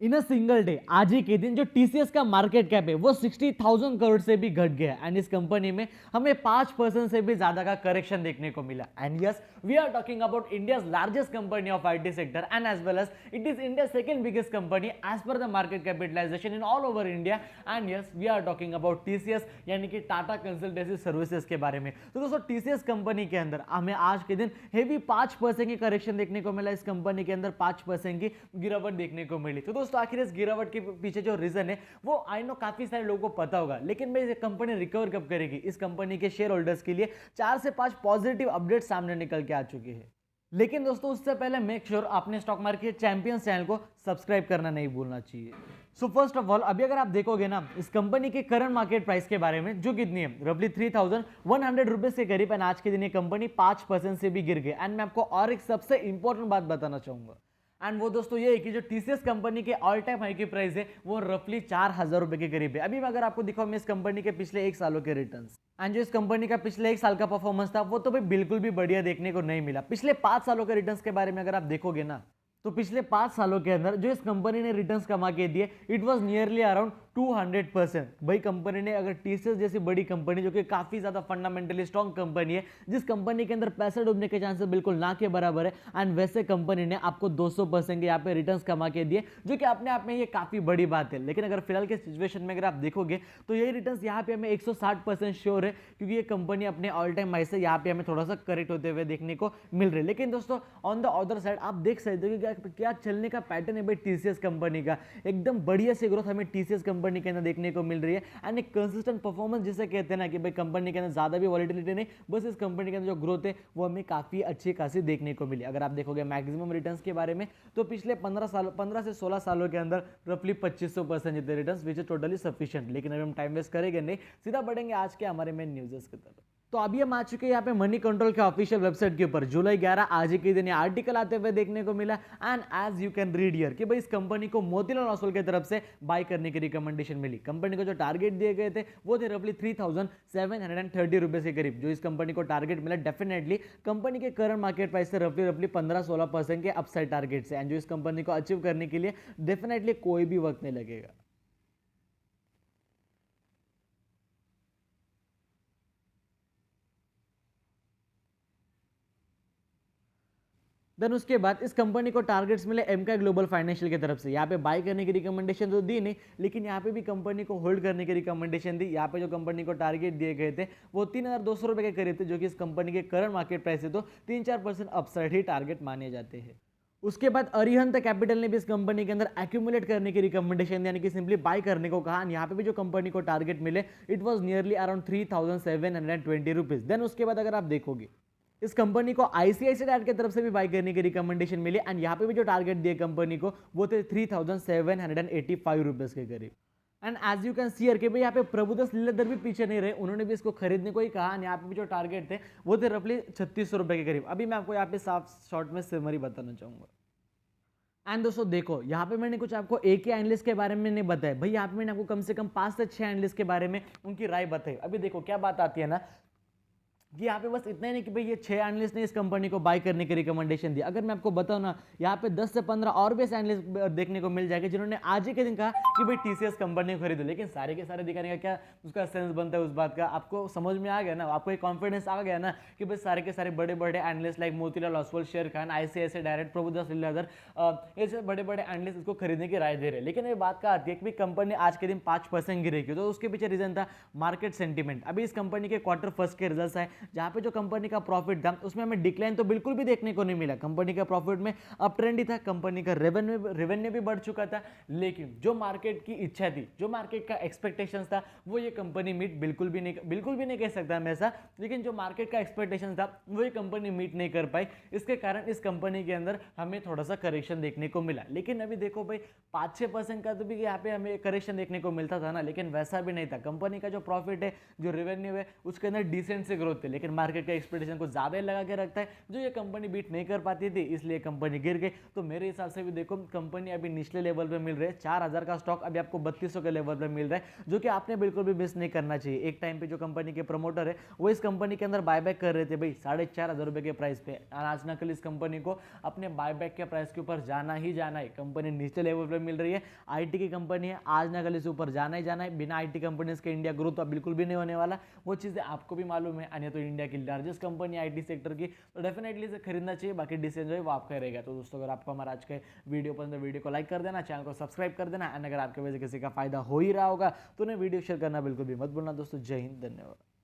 In a single day, आज ही के दिन जो टीसीएस का मार्केट कैप है वो 60,000 करोड़ से भी घट गया एंड इस कंपनी में हमें 5% से भी ज्यादा का करेक्शन देखने को मिला। And yes, we are talking about India's largest company of IT sector and as well as it is India second biggest company as per the market capitalization in all over India. And yes, we are talking about TCS यानी कि Tata consultancy services के बारे में। तो दोस्तों, TCS company के अंदर हमें आज के दिन हेवी 5% की करेक्शन देखने को मिला। इस कंपनी के अंदर 5% की गिरावट देखने को मिली। तो दोस्तों, आखिर इस गिरावट के पीछे जो रीजन है वो आई नो काफी सारे लोगों को पता होगा, लेकिन भाई ये कंपनी रिकवर कब करेगी? इस कंपनी के शेयर होल्डर्स के लिए 4 से 5 पॉजिटिव अपडेट सामने निकल के आ चुके हैं। लेकिन दोस्तों, उससे पहले मेक श्योर आपने स्टॉक मार्केट चैंपियंस चैनल को सब्सक्राइब करना नहीं भूलना चाहिए। सो फर्स्ट ऑफ ऑल, अभी अगर आप देखोगे ना इस कंपनी के करंट मार्केट प्राइस के बारे में, जो कितनी है रफली 3,100 रुपीज के करीब, एंड आज के दिन ये कंपनी 5% से भी गिर गई। एंड मैं आपको और एक सबसे इंपॉर्टेंट बात बताना चाहूंगा, एंड वो दोस्तों ये है कि जो टीसीएस कंपनी के ऑल टाइम हाई की प्राइस है वो रफली 4,000 रुपए के करीब है। अभी मैं अगर आपको दिखाऊं मैं इस कंपनी के पिछले 1 सालों के रिटर्न्स, एंड जो इस कंपनी का पिछले 1 साल का परफॉर्मेंस था वो तो भाई बिल्कुल भी बढ़िया देखने को नहीं मिला। पिछले 5 सालों के रिटर्न्स के बारे में अगर आप देखोगे ना, तो पिछले 5 सालों के अंदर जो इस कंपनी ने रिटर्न्स कमा के दिए, इट वाज नियरली अराउंड 200%। भाई कंपनी ने, अगर टीसीएस जैसी बड़ी कंपनी जो कि काफी ज्यादा फंडामेंटली स्ट्रॉन्ग कंपनी है, जिस कंपनी के अंदर पैसे डूबने के चांसेस बिल्कुल ना के बराबर है, एंड वैसे कंपनी ने आपको 200% के यहाँ पे रिटर्न्स कमा के दिए, जो कि अपने आप में ये काफी बड़ी बात है। लेकिन अगर फिलहाल के सिचुएशन में अगर आप देखोगे तो यही रिटर्न्स यहाँ पे हमें 160% श्योर है, क्योंकि ये कंपनी अपने ऑल टाइम हाई से यहाँ पे हमें थोड़ा सा करेक्ट होते हुए देखने को मिल रही है। लेकिन दोस्तों, ऑन द अदर साइड आप देख सकते हो कि क्या चलने का पैटर्न है भाई टीसीएस कंपनी का। एकदम बढ़िया सी ग्रोथ हमें टीसीएस कंपनी के अंदर देखने को मिल रही है, एंड एक कंसिस्टेंट परफॉर्मेंस जिसे कहते हैं ना कि भाई कंपनी के अंदर ज्यादा भी वॉलिटिलिटी नहीं, बस इस कंपनी के अंदर जो ग्रोथ है वो हमें काफी अच्छी खासी देखने को मिली। अगर आप देखोगे मैक्सिमम रिटर्न्स के बारे में, तो पिछले 15 से 16 सालों के अंदर रफली 2500% जितने returns, which is totally sufficient. लेकिन अभी हम टाइम वेस्ट करेंगे नहीं, सीधा बढ़ेंगे आज के हमारे मेन न्यूज़ की तरफ। तो अभी हम आ चुके हैं यहाँ पे मनी कंट्रोल के ऑफिशियल वेबसाइट के ऊपर। जुलाई 11 आज ही के दिन आर्टिकल आते हुए देखने को मिला, and as you can read here कि भाई इस कंपनी को मोतीलाल ओसवाल की तरफ से बाय करने की रिकमेंडेशन मिली। कंपनी को जो टारगेट दिए गए थे वो थे रफली 3,730 रुपीज के करीब। जो इस कंपनी को टारगेट मिला, डेफिनेटली कंपनी के करंट मार्केट प्राइस से रफली 15-16% के अपसाइड टारगेट से, एंड जो इस कंपनी को अचीव करने के लिए डेफिनेटली कोई भी वक्त नहीं लगेगा। देन उसके बाद इस कंपनी को टारगेट्स मिले एमकाई ग्लोबल फाइनेंशियल की तरफ से। यहाँ पे बाय करने की रिकमेंडेशन तो दी नहीं, लेकिन यहाँ पे भी कंपनी को होल्ड करने की रिकमेंडेशन दी। यहाँ पे जो कंपनी को टारगेट दिए गए थे वो 3,200 रुपए के करीब थे, जो कि इस कंपनी के करंट मार्केट प्राइस से तो 3-4% अपसाइड ही टारगेट माने जाते हैं। उसके बाद अरिहंत कैपिटल ने भी इस कंपनी के अंदर एक्यूमुलेट करने की रिकमेंडेशन यानी कि सिंपली बाय करने को कहा। यहाँ पे भी जो कंपनी को टारगेट मिले, it was nearly around 3,720 rupees. Then उसके बाद अगर आप देखोगे इस कंपनी को आईसीआईसीआई की तरफ से भी बाय करने की रिकमेंडेशन मिली, एंड यहाँ पे भी जो टारगेट दिए कंपनी को वो थे 3,785 रुपीज के करीब। And as you can see कि भाई यहाँ पे प्रभुदास लीलाधर भी पीछे नहीं रहे, उन्होंने भी इसको खरीदने को ही कहा, एंड यहाँ पे भी जो टारगेट थे वो थे रफली 3,600 रुपए के करीब। अभी मैं आपको यहाँ पे साफ शॉर्ट में समरी बताना चाहूंगा। एंड दोस्तों देखो, यहाँ पे मैंने कुछ आपको एक ही एनालिस्ट के बारे में नहीं बताया भाई, यहाँ पे मैंने आपको कम से कम 5 से 6 एनालिस्ट के बारे में उनकी राय बताई। अभी देखो क्या बात आती है ना कि यहाँ पे बस इतना ही नहीं कि भाई ये 6 एनालिस्ट ने इस कंपनी को बाय करने की रिकमेंडेशन दी। अगर मैं आपको बताऊं ना, यहाँ पे 10 से 15 और भी एनालिस्ट देखने को मिल जाएगा जिन्होंने आज ही के दिन कहा कि भाई टीसीएस कंपनी को खरीदो। लेकिन सारे के सारे दिखाने का क्या उसका सेंस बनता है उस बात का? आपको समझ में आ गया ना, आपको एक कॉन्फिडेंस आ गया ना कि भाई सारे के सारे बड़े बड़े एनालिस्ट लाइक मोतीलाल ओसवाल, शेर खान, आईसीआईसीआई डायरेक्ट, प्रभुदास लीलाधर, ऐसे बड़े बड़े एनालिस्ट इसको खरीदने की राय दे रहे हैं। लेकिन ये बात का आती है कि कंपनी आज के दिन 5% गिरेगी, तो उसके पीछे रीजन था मार्केट सेंटीमेंट। अभी इस कंपनी के क्वार्टर फर्स्ट के रिजल्ट आए, जहां पे जो कंपनी का प्रॉफिट था उसमें हमें डिक्लाइन तो बिल्कुल भी देखने को नहीं मिला। कंपनी का प्रॉफिट में अप ट्रेंड ही था, कंपनी का रेवेन्यू भी बढ़ चुका था। लेकिन जो मार्केट की इच्छा थी, जो मार्केट का एक्सपेक्टेशंस था, वो ये कंपनी मीट बिल्कुल भी नहीं कह सकता मैं ऐसा, लेकिन जो मार्केट का एक्सपेक्टेशन था वो ये कंपनी मीट नहीं कर पाई। इसके कारण इस कंपनी के अंदर हमें थोड़ा सा करेक्शन देखने को मिला। लेकिन अभी देखो भाई 5-6% का तो भी यहाँ पे हमें करेक्शन देखने को मिलता था ना, लेकिन वैसा भी नहीं था। कंपनी का जो प्रॉफिट है, जो रेवेन्यू है, उसके अंदर डिसेंट से ग्रोथ है। पे, लेकिन मार्केट का एक्सपेक्टेशन को ज़्यादा ही लगा के रखता है, जो ये कंपनी बीट नहीं कर पाती थी, इसलिए कंपनी गिर गई। तो मेरे हिसाब से भी देखो कंपनी अभी निचले लेवल पे मिल रही है, 4000 का स्टॉक अभी आपको 3200 के लेवल पे मिल रहा है, जो कि आपने बिल्कुल भी मिस नहीं करना चाहिए। एक टाइम पे जो कंपनी के प्रमोटर है वो इस कंपनी के अंदर बायबैक कर रहे थे भाई 4500 रुपए के प्राइस पे, और आज ना कल इस कंपनी को अपने बायबैक के प्राइस के ऊपर जाना ही जाना है। कंपनी निचले लेवल पे मिल रही है, आईटी की कंपनी है, आज ना कल इसे ऊपर जाना ही जाना है। बिना आईटी कंपनीज के इंडिया ग्रोथ बिल्कुल भी नहीं होने वाला, वो चीज़ें आपको भी मालूम है। और तो इंडिया की लार्जेस्ट कंपनी आईटी सेक्टर की, तो डेफिनेटली इसे खरीदना चाहिए, बाकी डिसीजन जो है वो आपका रहेगा। तो दोस्तों अगर आपको हमारा आज का वीडियो पसंद है, वीडियो को लाइक कर देना, चैनल को सब्सक्राइब कर देना, एंड अगर आपके वजह से किसी का फायदा हो ही रहा होगा तो उन्हें वीडियो शेयर करना बिल्कुल भी मत भूलना दोस्तों। जय हिंद, धन्यवाद।